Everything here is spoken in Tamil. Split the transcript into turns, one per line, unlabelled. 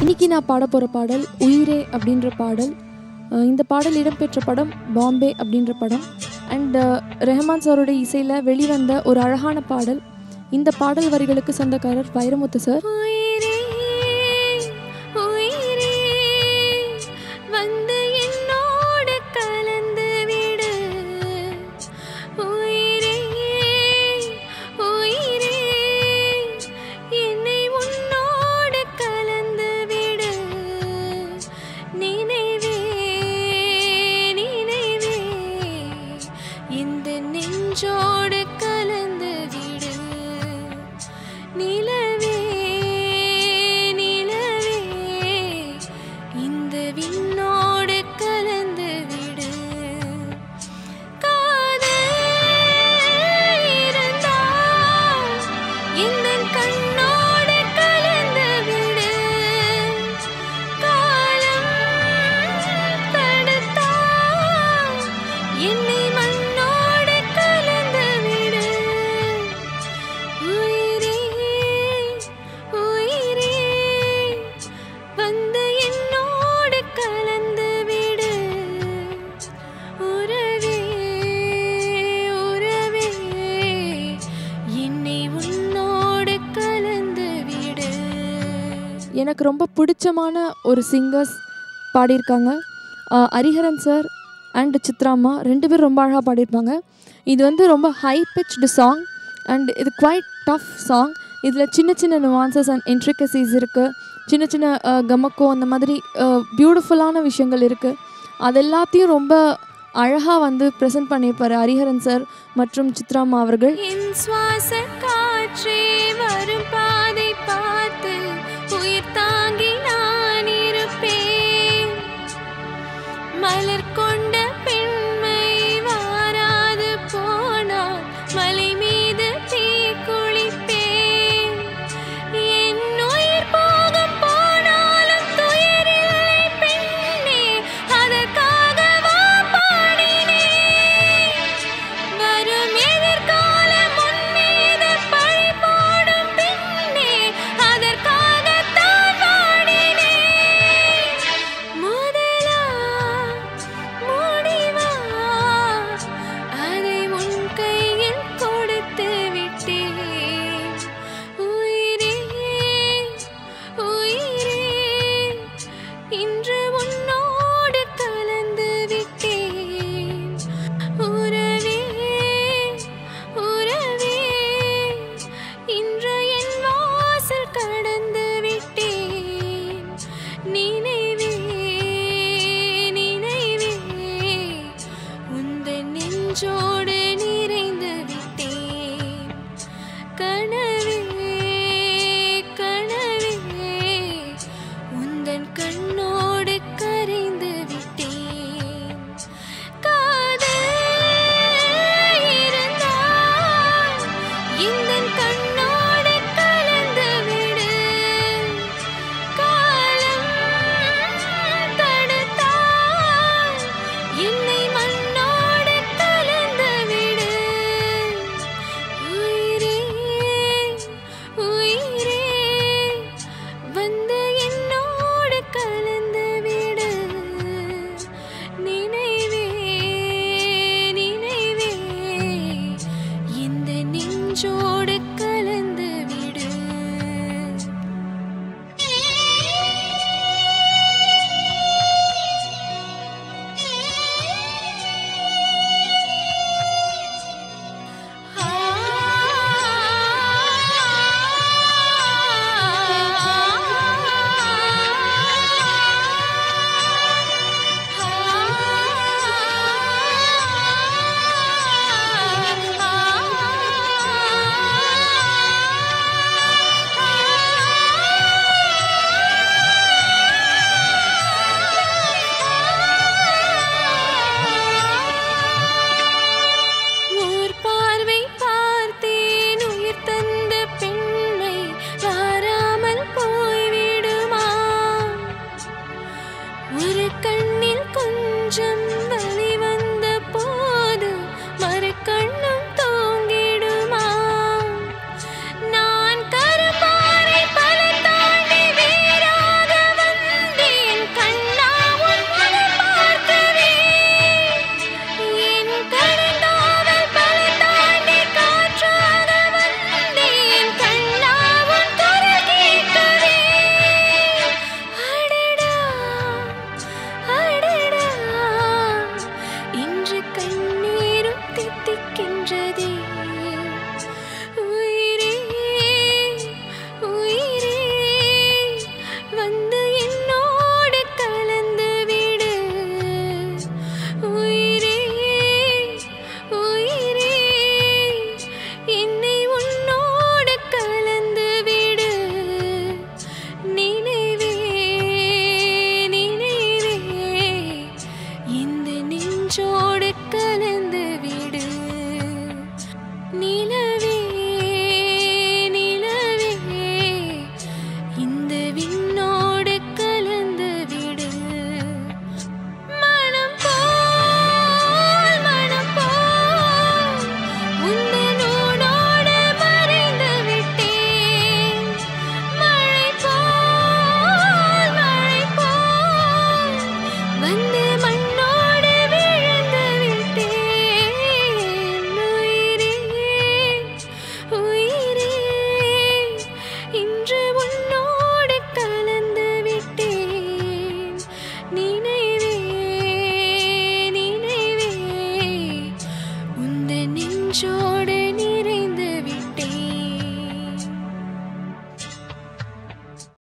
இன்றைக்கி நான் பாட போகிற பாடல் உயிரே அப்படின்ற பாடல். இந்த பாடல் இடம்பெற்ற படம் பாம்பே அப்படின்ற படம். அண்ட் ரெஹமான் சாரோட இசையில் வெளிவந்த ஒரு அழகான பாடல். இந்த பாடல் வரிகளுக்கு சொந்தக்காரர் வைரமுத்து சார்.
நெஞ்சோடு கலந்து விடு நிலவே நிலவே இந்த விண்ணோடு கலந்து விடு காதல் இருந்தால் இந்த கண்ணோடு கலந்து விடு காலம் தடுத்தால் என்னை
எனக்கு ரொம்ப பிடிச்சமான ஒரு சிங்கர்ஸ் பாடியிருக்காங்க. ஹரிஹரன் சார் அண்ட் சித்ராம்மா ரெண்டு பேரும் ரொம்ப அழகாக பாடியிருப்பாங்க. இது வந்து ரொம்ப ஹை பிச்டு சாங் அண்ட் இது குவைட் டஃப் சாங். இதில் சின்ன சின்ன நுவான்சஸ் அண்ட் இன்ட்ரிகசிஸ் இருக்குது, சின்ன சின்ன கமக்கோ அந்த மாதிரி பியூட்டிஃபுல்லான விஷயங்கள் இருக்குது. அது எல்லாத்தையும் ரொம்ப அழகாக வந்து ப்ரெசென்ட் பண்ணியிருப்பார் ஹரிஹரன் சார் மற்றும் சித்ராம்மா அவர்கள்.
சுவாச காற்றே வரும் பாதை பார்த்து உயிர் தாங்கி நான் இருப்பேன். மலர் கொண்ட பெண்மை வாராது போனால் மலை மீது தீ குளிப்பேன். என் உயிர் போகும் போனாலும் துயரில்லை பெண்ணே, அதற்காகவா பாடினேன். வரும் எதிர்காலம் உன் மீது பழி போடும் பெண்ணே, அதற்காகத்தான் பாடினேன். முதலா முடிவா அதை உன் கையில் கொடுத்து விட்டேன். உயிரே உயிரே இன்று உன்னோடு கலந்து விட்டேன். உறவே உறவே இன்று என் வாசல் கடந்து விட்டேன். நினைவே நினைவே உந்தன் நெஞ்சோடு நிறைந்து விட்டேன். கனவே கனவே உந்தன் கண்ணோடு கரைந்து விட்டேன். காதல் இருந்தால் இந்தன் கண்ணோடு கலந்து விடு. காலம் தடுத்தால் என்னை மண்ணோடு கலந்து விடு. உயிரே உயிரே வந்து என்னோடு கலந்து விடு. நினைவே நினைவே இந்த நெஞ்சோடு